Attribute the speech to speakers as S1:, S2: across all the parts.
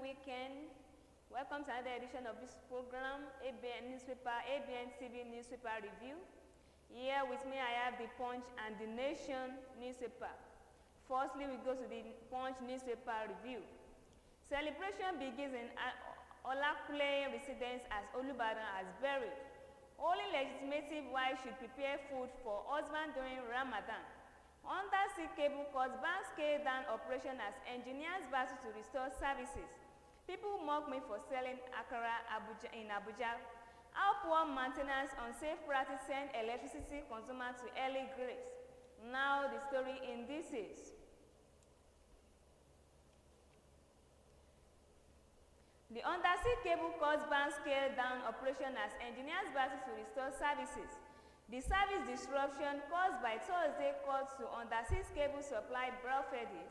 S1: weekend. Welcome to another edition of this program, Abntv newspaper review. Here with me I have the Punch and the Nation newspaper. Firstly, we go to the Punch newspaper review. Celebration begins in Olakule residence as Olubadan has buried. Only legitimate wife should prepare food for husband during Ramadan. Undersea cable cuts bank scale down operation as engineers battle to restore services. People mock me for selling akara in Abuja. How poor maintenance unsafe practice send electricity consumer to early graves. Now the story in this is. The undersea cable cuts bank scale down operation as engineers battle to restore services. The service disruption caused by Thursday cuts to undersea cable supply breastfeeding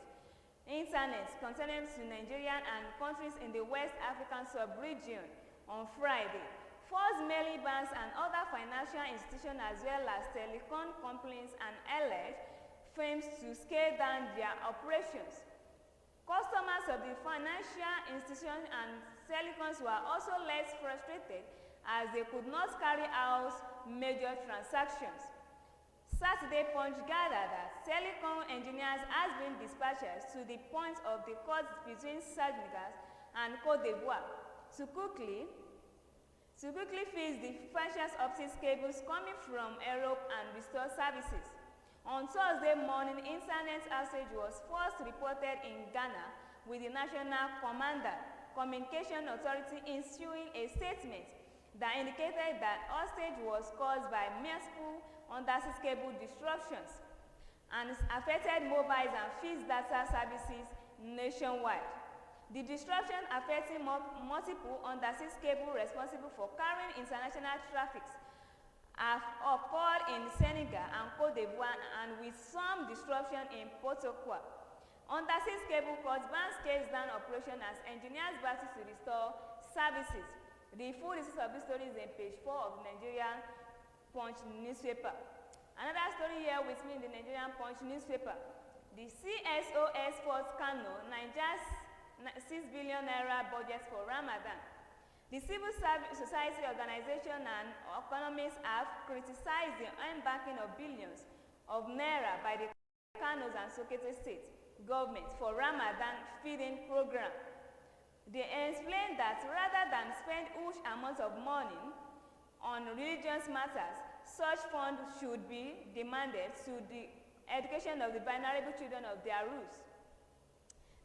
S1: internet continent to Nigeria and countries in the West African sub-region on Friday. Forced mailing banks and other financial institutions as well as telecom companies and alleged firms to scale down their operations. Customers of the financial institutions and telecoms were also less frustrated as they could not carry out major transactions. Saturday Punch gathered that telecom engineers has been dispatched to the point of the cuts between Senegal and Côte d'Ivoire to quickly fix the precious optics cables coming from Europe and restore services. On Thursday morning, internet outage was first reported in Ghana, with the National Communication Authority issuing a statement that indicated that outage was caused by multiple undersea cable disruptions and affected mobile and fixed data services nationwide. The disruption affecting multiple undersea cables responsible for carrying international traffic have occurred in Senegal and Côte d'Ivoire and with some disruption in Portugal. Undersea cable cuts bank scales down operation as engineers battle to restore services. The full details of this story is in page 4 of the Nigerian Punch newspaper. Another story here with me in the Nigerian Punch newspaper. The CSOS Sports Kano, Nigeria's 6 billion naira budget for Ramadan. The civil society organization and economists have criticized the embarking of billions of naira by the Kanos and Sokoto state governments for Ramadan feeding program. They explained that rather than spend huge amounts of money on religious matters, such funds should be demanded to the education of the vulnerable children of their roots.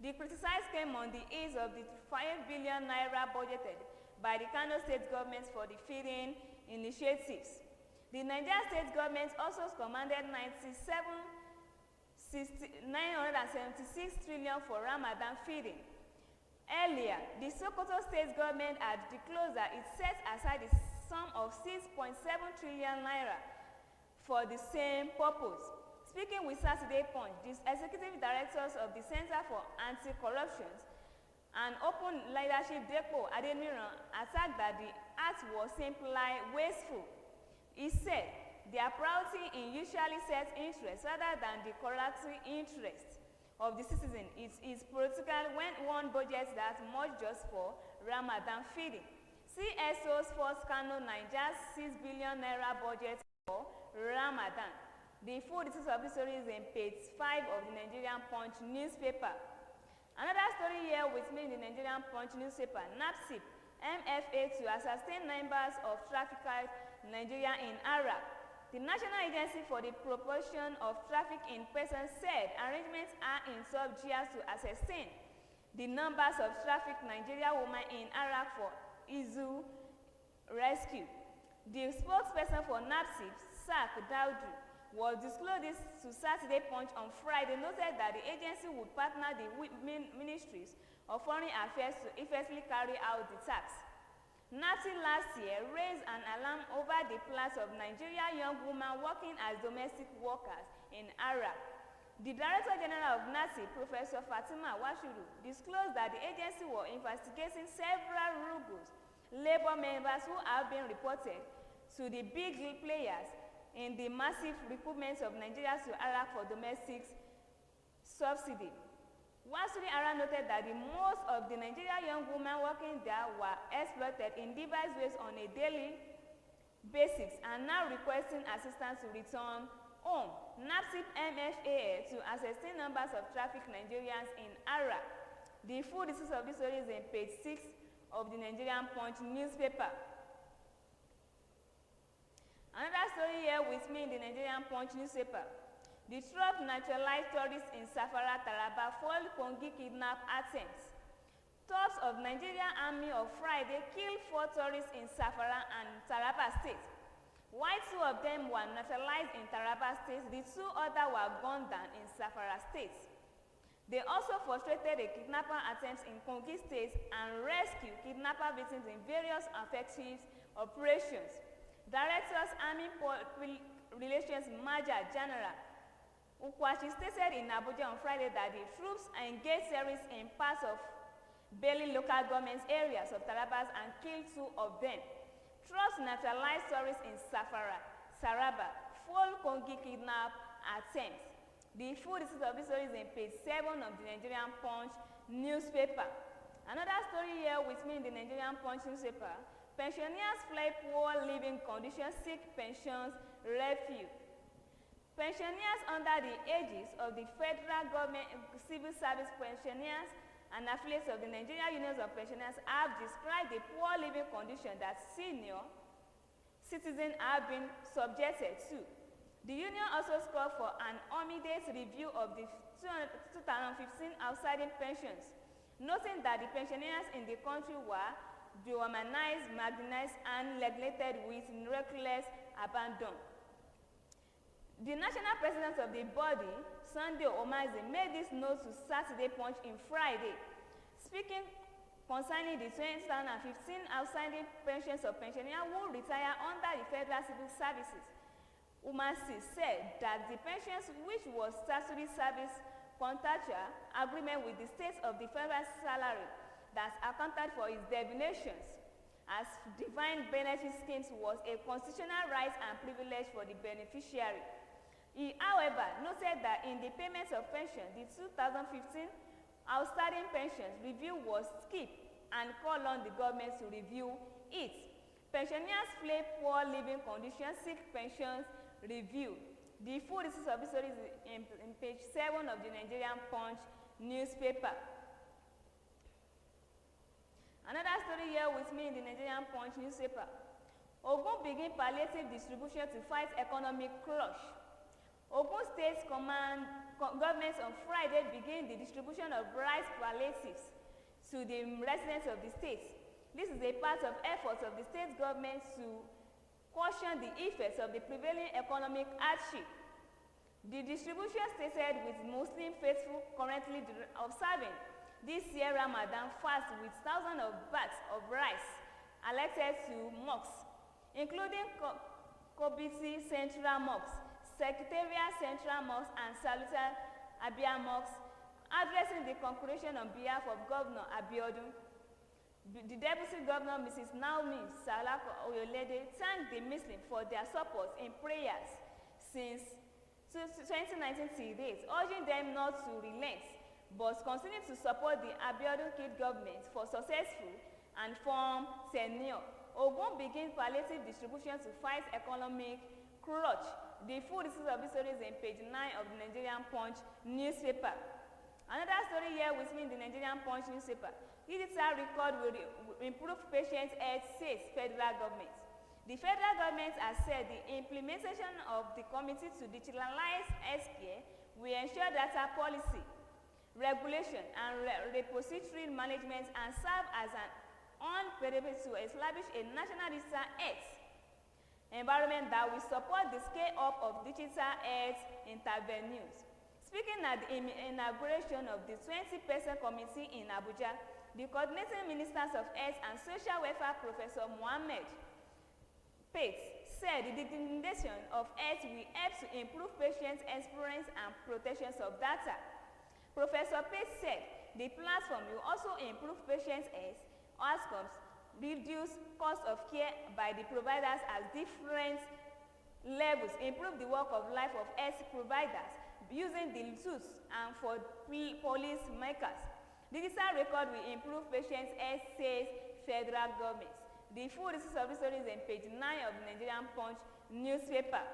S1: The criticism came on the ease of the 5 billion naira budgeted by the Kano state government for the feeding initiatives. The Nigeria state government also commanded 976 trillion for Ramadan feeding. Earlier, the Sokoto state government had disclosed that it set aside a sum of 6.7 trillion naira for the same purpose. Speaking with Saturday Punch, the executive directors of the Center for Anti-Corruption and Open Leadership Depot, Adeniran, attacked that the act was simply wasteful. He said their priority in usually set interest rather than the collective interest of the citizen is political when one budgets that much just for Ramadan feeding. CSO Sports Kano Nigeria's 6 billion naira budget for Ramadan. The full details of this story is in page 5 of the Nigerian Punch newspaper. Another story here with me in the Nigerian Punch newspaper. NAPSIP, MFA to assassinate numbers of traffickers in Nigeria in Iraq. The National Agency for the Proportion of Traffic in Persons said arrangements are in sub-gears to ascertain the numbers of trafficked Nigerian women in Iraq for ISU rescue. The spokesperson for NAPSIP, Sak Daudu, was disclosed this to Saturday Punch on Friday, noted that the agency would partner the ministries of foreign affairs to effectively carry out the task. NAPSIP last year raised an alarm over the plight of Nigerian young women working as domestic workers in Iraq. The Director General of NAPSIP, Professor Fatima Washuru, disclosed that the agency was investigating several rogue labor members who have been reported to the big players in the massive recruitment of Nigerians to Iraq for domestic subsidy. Wasuri Ara noted that the most of the Nigerian young women working there were exploited in diverse ways on a daily basis and now requesting assistance to return home. NAPSIP MFAA to ascertain numbers of trafficked Nigerians in Ara. The full details of this story is in page 6 of the Nigerian Punch newspaper. Another story here with me in the Nigerian Punch newspaper. The 12 naturalized tourists in Safara, Taraba foiled Kongi kidnap attempts. Troops of Nigerian Army of Friday killed 4 tourists in Safara and Taraba states. While 2 of them were naturalized in Taraba state, the 2 others were gunned down in Safara state. They also frustrated a kidnapper attempts in Kongi state and rescued kidnapper victims in various effective operations. Directors Army Relations Major General Ukwachi stated in Abuja on Friday that the troops engaged terrorists in parts of Beli local government areas of Taraba and killed 2 of them. Troops neutralized tourists in Safara, Saraba, foiled Kongi kidnap attempts. The full details of this story is in page 7 of the Nigerian Punch newspaper. Another story here with me in the Nigerian Punch newspaper. Pensioners fly poor living conditions, seek pensions refuge. Pensioners under the aegis of the federal government civil service pensioners and affiliates of the Nigerian Unions of Pensioners have described the poor living condition that senior citizens have been subjected to. The union also called for an immediate review of the 2015 outstanding pensions, noting that the pensioners in the country were dehumanized, marginalized, and neglected with reckless abandon. The national president of the body, Sunday Omaze, made this note to Saturday Punch in Friday. Speaking concerning the 2015 outstanding pensions of pensioners who retire under the federal civil services, Umasi said that the pensions, which was statutory service contractual agreement with the states of the federal salary that accounted for its definitions as defined benefit schemes, was a constitutional right and privilege for the beneficiary. He, however, noted that in the payments of pension, the 2015 outstanding pensions review was skipped and called on the government to review it. Pensioners flee poor living conditions, seek pensions review. The full details of this story is in page 7 of the Nigerian Punch newspaper. Another story here with me in the Nigerian Punch newspaper. Ogun begin palliative distribution to fight economic crush. Ogun State government on Friday began the distribution of rice palliatives to the residents of the state. This is a part of efforts of the state government to caution the effects of the prevailing economic hardship. The distribution started with Muslim faithful currently observing this year Ramadan fast with thousands of bags of rice allocated to mosques, including Kobiti Central Mosque, Secretariat Central Mosque, and Salutar Abia Mosque. Addressing the congregation on behalf of Governor Abiodun, the Deputy Governor Mrs. Naomi Salako Oyolede thanked the Muslims for their support in prayers since 2019 till date, urging them not to relent but continue to support the Abiodun Kid government for successful and firm tenure. Ogun begin palliative distribution to fight economic crutch. The full details of this story is in page 9 of the Nigerian Punch newspaper. Another story here with me in the Nigerian Punch newspaper. Digital record will improve patient health, says federal government. The federal government has said the implementation of the committee to digitalize healthcare will ensure data policy, regulation, and repository management and serve as an on-purpose to establish a national digital health environment that will support the scale-up of digital health intervenues. Speaking at the inauguration of the 20-person committee in Abuja, the coordinating ministers of health and social welfare, Professor Mohammed Pate, said the digitization of health will help to improve patient experience and protections of data. Professor Pate said the platform will also improve patient health outcomes, reduce cost of care by the providers at different levels, improve the work of life of health providers, using the tools and for police makers. Digital record will improve patients' health, says federal government. The full details of this story is on page 9 of the Nigerian Punch newspaper.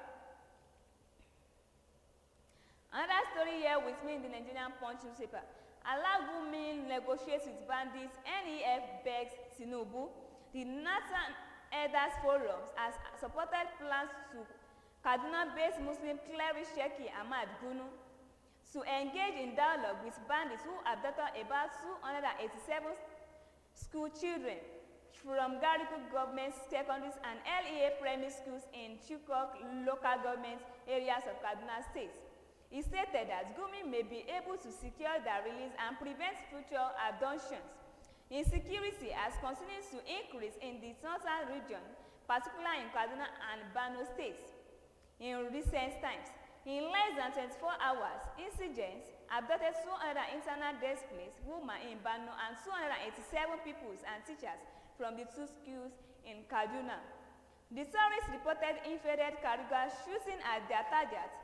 S1: Another story here with me in the Nigerian Punch newspaper. Alagumi negotiates with bandits, NEF begs Tinubu. The Northern Elders Forums has supported plans to Kaduna-based Muslim cleric Sheikh Ahmad Gunu to engage in dialogue with bandits who abducted about 287 school children from Gariko government secondaries and LEA primary schools in Chukok local government areas of Kaduna State. He stated that Gumi may be able to secure their release and prevent future abductions. Insecurity has continued to increase in the northern region, particularly in Kaduna and Borno states. In recent times, in less than 24 hours, insurgents abducted 200 internal displaced women in Borno and 287 pupils and teachers from the two schools in Kaduna. The terrorists reported infiltrated carriers shooting at their targets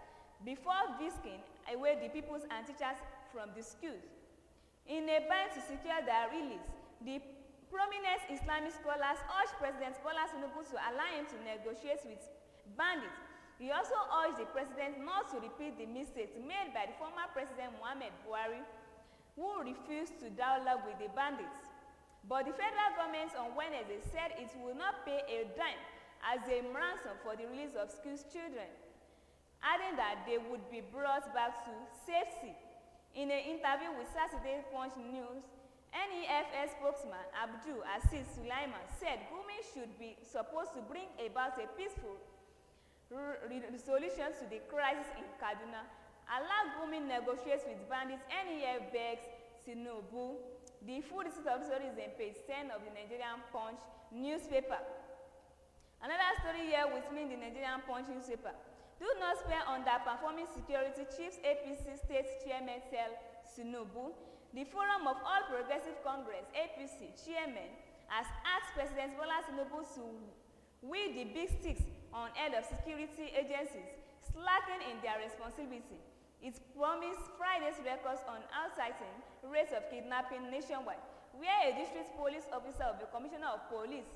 S1: before whisking away the pupils and teachers from the schools. In a bid to secure their release, the prominent Islamic scholars urged President Bola Tinubu to allow him to negotiate with bandits. He also urged the president not to repeat the mistakes made by the former President Muhammad Buhari, who refused to dialogue with the bandits. But the federal government on Wednesday said it will not pay a dime as a ransom for the release of school children, adding that they would be brought back to safety. In an interview with Saturday Punch News, NEFS spokesman Abdul Aziz Sulaiman said Gumi should be supposed to bring about a peaceful resolution to the crisis in Kaduna. Allow Gumi negotiates with bandits, NEF begs Tinubu. The full details of the story is on page 10 of the Nigerian Punch newspaper. Another story here with me in the Nigerian Punch newspaper. Do not spare underperforming security chiefs, APC state chairman tell Tinubu. The Forum of All Progressive Congress, APC chairman, has asked President Bola Tinubu to wield the big sticks on head of security agencies slacking in their responsibility. It promised Friday's records on outciting rates of kidnapping nationwide, where a district police officer of the commissioner of police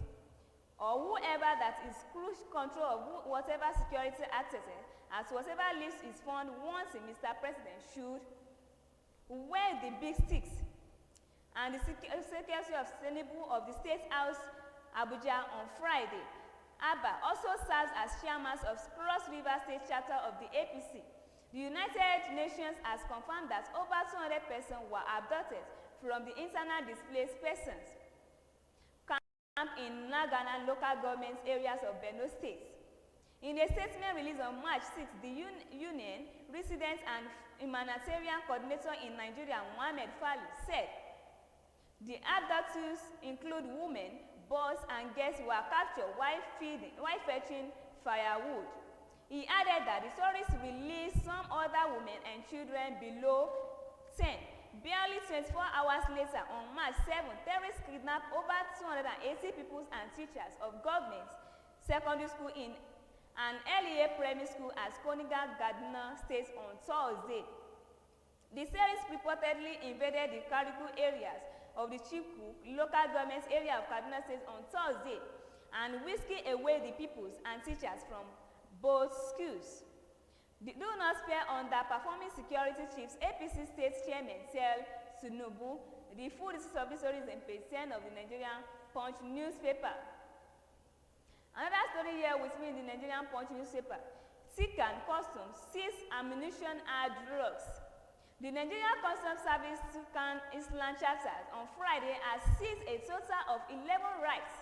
S1: or whoever that is cruise control of whatever security assets as whatever leaves is found once Mr. President should wear the big sticks. And the Secretary of Sustainable of the State House, Abuja, on Friday, Abba also serves as chairman of Cross River State Chapter of the APC. The United Nations has confirmed that over 200 persons were abducted from the internal displaced persons in Nagana local government areas of Borno State. In a statement released on March 6, the Union Resident and Humanitarian Coordinator in Nigeria, Mohammed Fali, said the abductees include women, boys, and girls who were captured while fetching firewood. He added that the tourists released some other women and children below 10. Barely 24 hours later, on March 7, terrorists kidnapped over 280 pupils and teachers of government secondary school in an LEA primary school at Koniga, Kaduna State on Thursday. The terrorists reportedly invaded the Kariku areas of the Chiku local government area of Kaduna State on Thursday and whisked away the pupils and teachers from both schools. Do not spare underperforming security chiefs, APC state chairman tell Tinubu. The full details of this story is on page 10 of the Nigerian Punch newspaper. Another story here with me in the Nigerian Punch newspaper. Sick and Customs seize ammunition and drugs. The Nigerian Customs Service Sikan Island chapters on Friday has seized a total of 11 rifles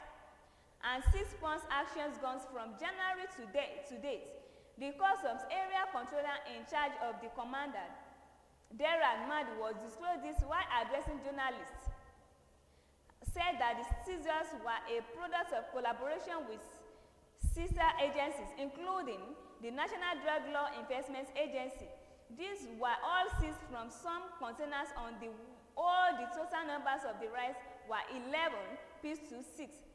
S1: and 6 pump-action guns from January to date. The Customs Area Controller in charge of the commander, Deran Madu, was disclosed this while addressing journalists. Said that the seizures were a product of collaboration with sister agencies, including the National Drug Law Enforcement Agency. These were all seized from some containers on the all the total numbers of the rifles were 11 peace to 6.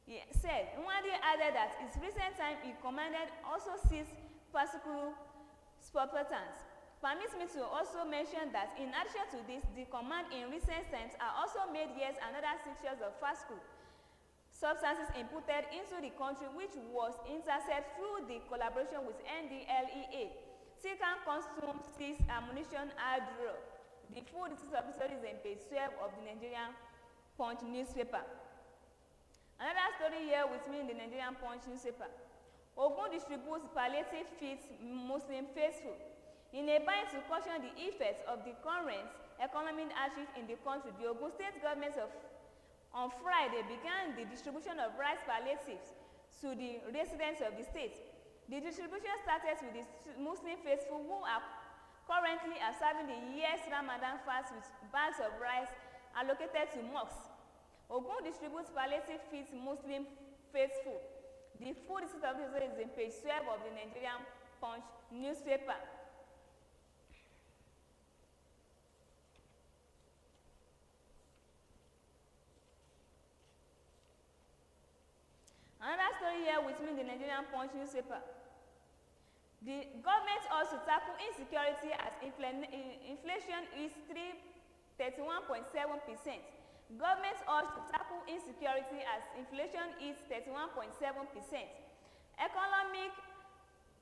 S1: He said, Nwadi added that in recent time he commanded also seized particular spot patterns. Permit me to also mention that in addition to this, the command in recent times are also made yet another 6 years of fast food substances imported into the country, which was intercepted through the collaboration with NDLEA. Tican Custom Seized ammunition airdrop. The full details of the story is in page 12 of the Nigerian Punch newspaper. Another story here with me in the Nigerian Punch newspaper. Ogun distributes palliative feeds Muslim faithful. In a bid to caution the effects of the current economic hardship in the country, the Ogun State government on Friday began the distribution of rice palliatives to the residents of the state. The distribution started with the Muslim faithful who are currently observing the year's Ramadan fast with bags of rice allocated to mosques. Ogun distributes palliative feeds Muslim faithful. The full details of this is in page 12 of the Nigerian Punch newspaper. Another story here with me in the Nigerian Punch newspaper. The government also tackle insecurity as inflation is 31.7%. Government also tackle insecurity as inflation is 31.7%. Economic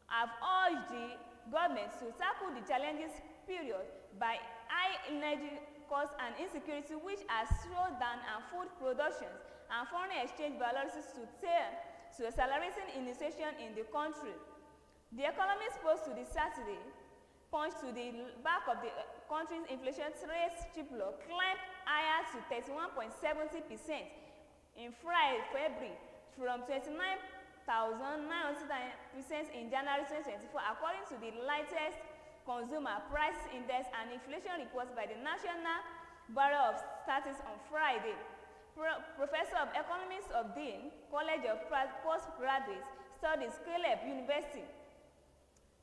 S1: have urged the government to tackle the challenges period by high energy costs and insecurity, which has slowed down and food productions and foreign exchange balances to accelerating innovation in the country. The Economist Post to the Saturday points to the back of the country's inflation rate chiplock climbed higher to 31.70% in February from 29,900% in January 2024, according to the latest Consumer Price Index and inflation reports by the National Bureau of Statistics on Friday. Professor of Economics of Dean College of Postgraduate Studies, Caleb University,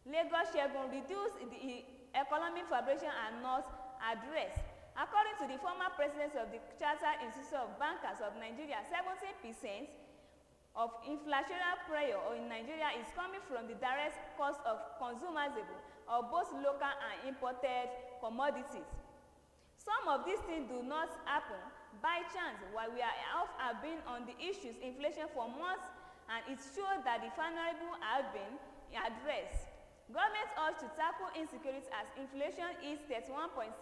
S1: Lagos Shegun, reduced the Economic Federation and not address. According to the former president of the Chartered Institute of Bankers of Nigeria, 70% of inflationary pressure in Nigeria is coming from the direct cost of consumables of both local and imported commodities. Some of these things do not happen by chance, while we have been on the issues inflation for months, and it shows that the vulnerable have been addressed. Government urged to tackle insecurity as inflation is 31.7%.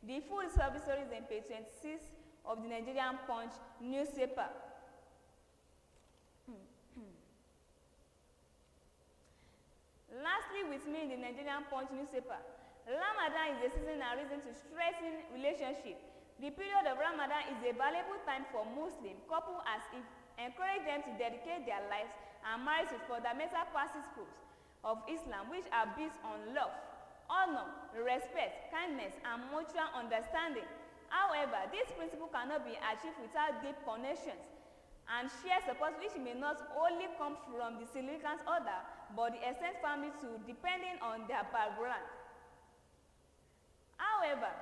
S1: The full service story is in page 26 of the Nigerian Punch newspaper. Lastly, with me in the Nigerian Punch newspaper, Ramadan is a season and reason to strengthen relationship. The period of Ramadan is a valuable time for Muslim couples as it encourages them to dedicate their lives and marriage to fundamental principles of Islam, which are based on love, honor, respect, kindness, and mutual understanding. However, this principle cannot be achieved without deep connections and shared support, which may not only come from the significant other, but the extended family too, depending on their background. However,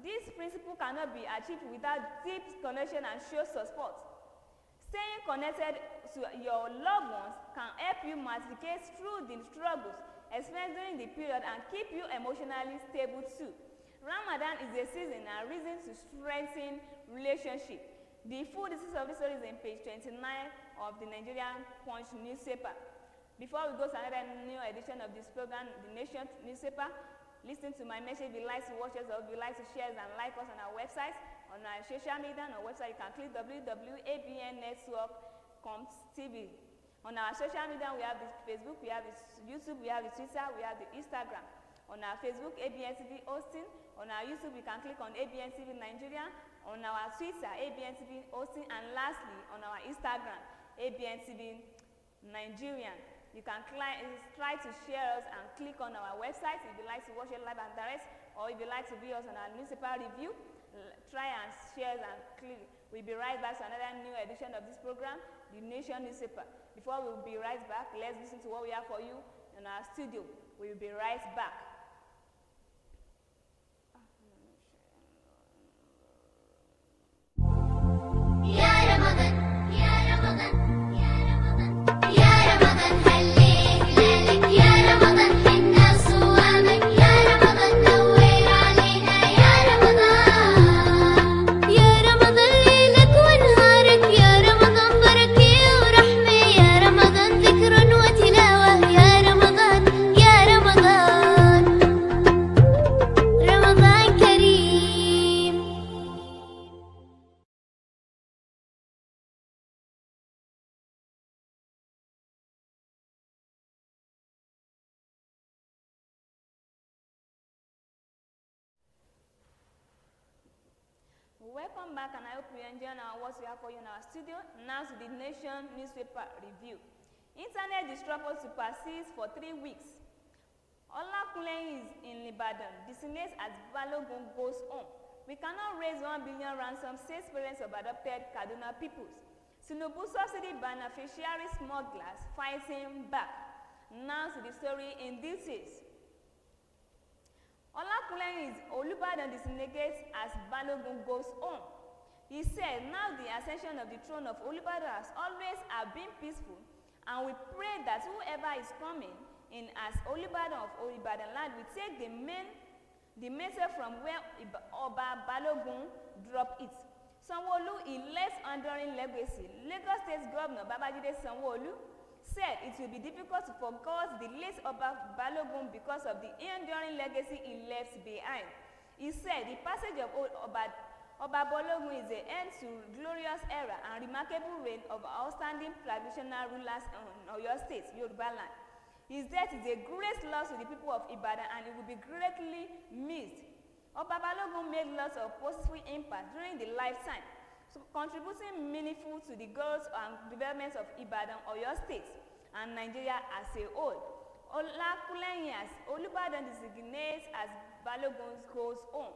S1: this principle cannot be achieved without deep connection and shared support. Staying connected to your loved ones can help you navigate through the struggles experienced during the period and keep you emotionally stable too. Ramadan is a season and reason to strengthen relationship. The full details of this story is in page 29 of the Nigerian Punch newspaper. Before we go to another new edition of this program, the Nation newspaper, listen to my message. If you like to watch us or if you like to share us and like us on our website, on our social media, on our website, you can click www.abnnetwork.com/tv. On our social media, we have the Facebook, we have the YouTube, we have the Twitter, we have the Instagram. On our Facebook, Abntv OSUN. On our YouTube, you can click on Abntv Nigeria. On our Twitter, Abntv OSUN. And lastly, on our Instagram, Abntv Nigerian. You can try to share us and click on our website if you like to watch it live and direct, or if you like to be us on our newspaper review, try and share and click. We'll be right back to another new edition of this program, the Nation newspaper. Before we'll be right back, let's listen to what we have for you in our studio. We'll be right back.
S2: يا رمضان هلينا لك يا رمضان حنا صوامك يا
S1: welcome back, and I hope you enjoy what we have for you in our studio. Now to the Nation newspaper review. Internet disruptor supersedes for 3 weeks. Olakunle is in Ibadan, designates as Balogun goes home. We cannot raise 1 billion ransom, says parents of adopted Kaduna peoples. Tinubu subsidy beneficiary smugglers fighting back. Now to the story in details. Olakunle is Olubadan designates as Balogun goes home. He said, now the ascension of the throne of Olubadan has always been peaceful, and we pray that whoever is coming in as Olubadan of Ibadan land will take the message from where Oba Balogun dropped it. Sanwo-Olu, elects enduring legacy. Lagos State Governor Babajide Sanwo-Olu said it will be difficult to forget the late Oba Balogun because of the enduring legacy he left behind. He said the passage of Oba Balogun is the end to glorious era and remarkable reign of outstanding traditional rulers on Oyo State, Yoruba land. His death is a great loss to the people of Ibadan, and it will be greatly missed. Oba Balogun made lots of positive impact during the lifetime, contributing meaningful to the growth and development of Ibadan, Oyo State, and Nigeria as a whole. Olakunle as Olubadan designates as Balogun goes home.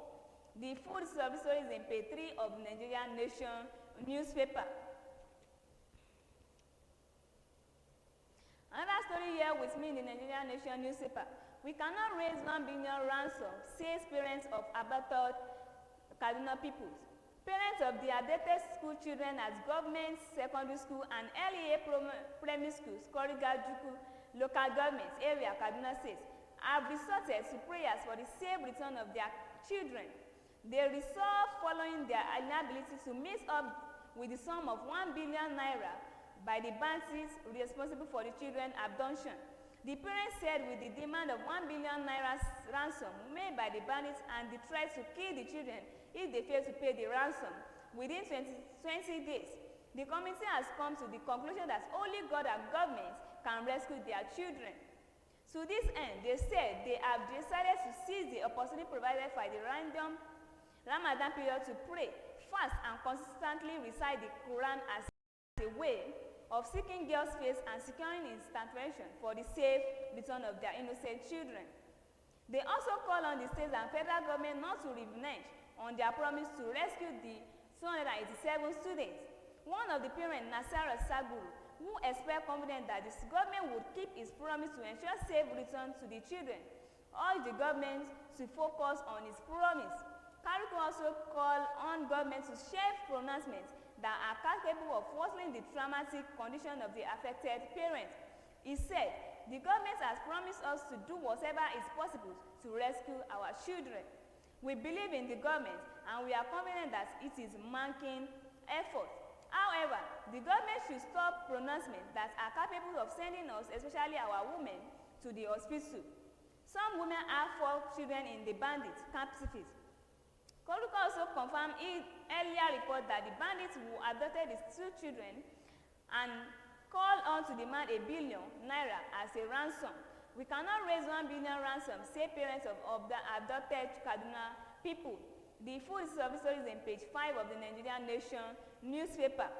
S1: The full story is in page 3 of the Nigerian Nation newspaper. Another story here with me in the Nigerian Nation newspaper. We cannot raise 1 billion ransom, says parents of abducted Kaduna peoples. Parents of the abducted school children at government secondary school and LEA primary schools, Koriga Juku local government area, Kaduna State, have resorted to prayers for the safe return of their children. They resolve following their inability to meet up with the sum of 1 billion naira by the bandits responsible for the children abduction. The parents said with the demand of 1 billion naira ransom made by the bandits and the threat to kill the children if they fail to pay the ransom within 20 days, the committee has come to the conclusion that only God and government can rescue their children. To this end, they said they have decided to seize the opportunity provided by the random Ramadan period to pray, fast, and consistently recite the Quran as a way of seeking God's face and securing his intervention for the safe return of their innocent children. They also call on the state and federal government not to renege on their promise to rescue the 287 students. One of the parents, Nasara Saguru, who expressed confidence that the government would keep its promise to ensure safe return to the children, urged the government to focus on its promise. Kariku also called on government to share pronouncements that are capable of worsening the traumatic condition of the affected parents. He said, the government has promised us to do whatever is possible to rescue our children. We believe in the government and we are confident that it is making effort. However, the government should stop pronouncements that are capable of sending us, especially our women, to the hospital. Some women have 4 children in the bandits' captivity. Koruka also confirmed in earlier report that the bandits who adopted the 2 children and called on to demand 1 billion naira as a ransom. We cannot raise 1 billion ransom, say parents of the adopted Kaduna people. The full story is in page 5 of the Nigerian Nation newspaper.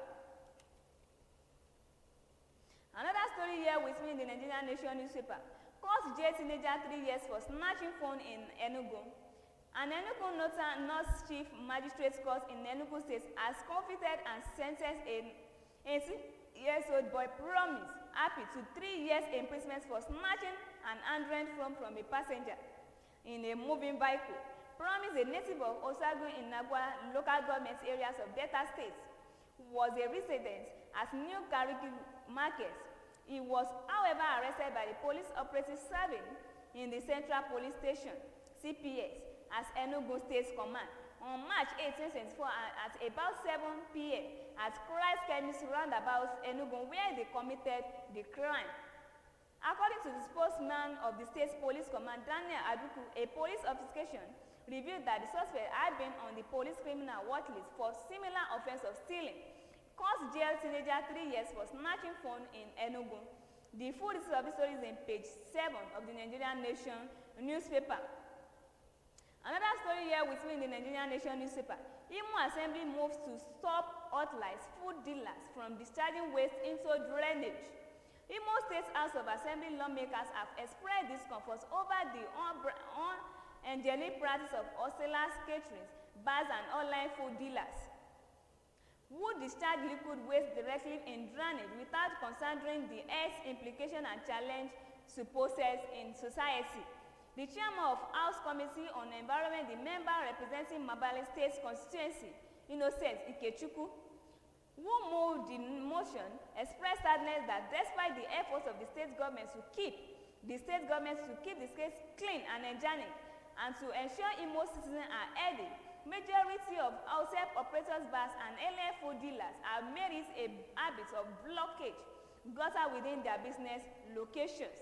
S1: Another story here with me in the Nigerian Nation newspaper. Court jail teenager 3 years for snatching phone in Enugu. An Enugu North Chief Magistrate Court in Enugu State has convicted and sentenced a 18-year-old boy Promise Happy to 3 years imprisonment for snatching an Android phone from a passenger in a moving vehicle. Promise, a native of OSUN in Nagwa local government areas of Delta State, was a resident at New Gariki Market. He was, however, arrested by the police operative serving in the Central Police Station, CPS, as Enugu State Command on March 18, 2024 at about 7 p.m. at Christ Chemist roundabout Enugu, where they committed the crime. According to the spokesman of the State Police Command, Daniel Aduku, a police investigation revealed that the suspect had been on the police criminal watch list for similar offense of stealing. Court jail teenager 3 years for snatching phone in Enugu. The full story is in page 7 of the Nigerian Nation newspaper. Another story here with me in the Nigerian Nation newspaper. Imo Assembly moves to stop outlets food dealers from discharging waste into drainage. Imo State House of Assembly lawmakers have expressed discomfort over the unhygienic practice of hostelers, caterers, bars and online food dealers who discharge liquid waste directly in drainage without considering the health implication and challenge to poses in society. The chairman of House Committee on Environment, the member representing Mabale State constituency, Innocent Ikechukwu, who moved the motion, expressed sadness that despite the efforts of the state government to keep the state clean and hygienic and to ensure Imo citizens are healthy, majority of outside operators, bars and alien food dealers have made it a habit of blockage gutter within their business locations.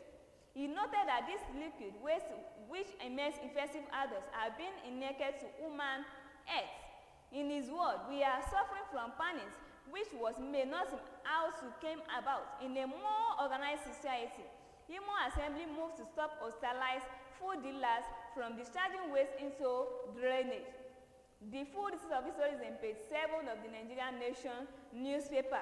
S1: He noted that this liquid waste, which emits offensive odors, have been injected to human health. In his word, we are suffering from panic, which may not how to came about. In a more organized society, Imo Assembly moved to stop hostilize food dealers from discharging waste into drainage. The full details of this story is in page 7 of the Nigerian Nation newspaper.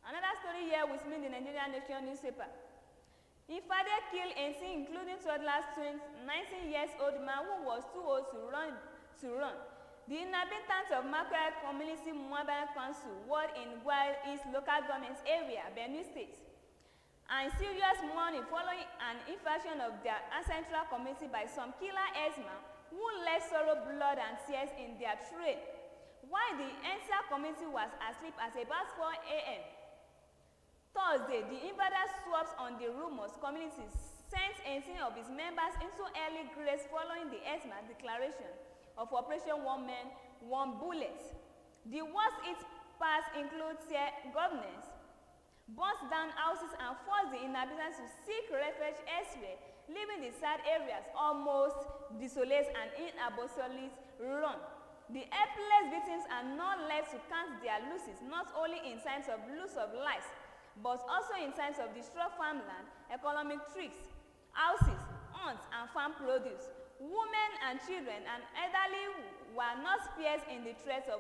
S1: Another story here with me in the Nigerian Nation newspaper. Ifade killed 18, including toddlers, twins, 19-year-old man who was too old to run. The inhabitants of Makwe Community Mobile Council ward in Gwal East local government area, Benue State, and serious mourning following an invasion of their ancestral community by some killer herdsmen who left sorrow, blood and tears in their trail. While the entire community was asleep at about 4 a.m. Thursday, the invader swaps on the rumors community sent 18 of its members into early graves following the herdsman declaration of Operation One Man, One Bullet. The worst hit parts include tear governance, burnt down houses and forced the inhabitants to seek refuge elsewhere, leaving the sad areas almost desolate and in absolute ruin. The helpless victims are not left to count their losses, not only in times of loss of lives, but also in times of destroyed farmland, economic tricks, houses, hunts, and farm produce. Women and children and elderly were not spared in the threat of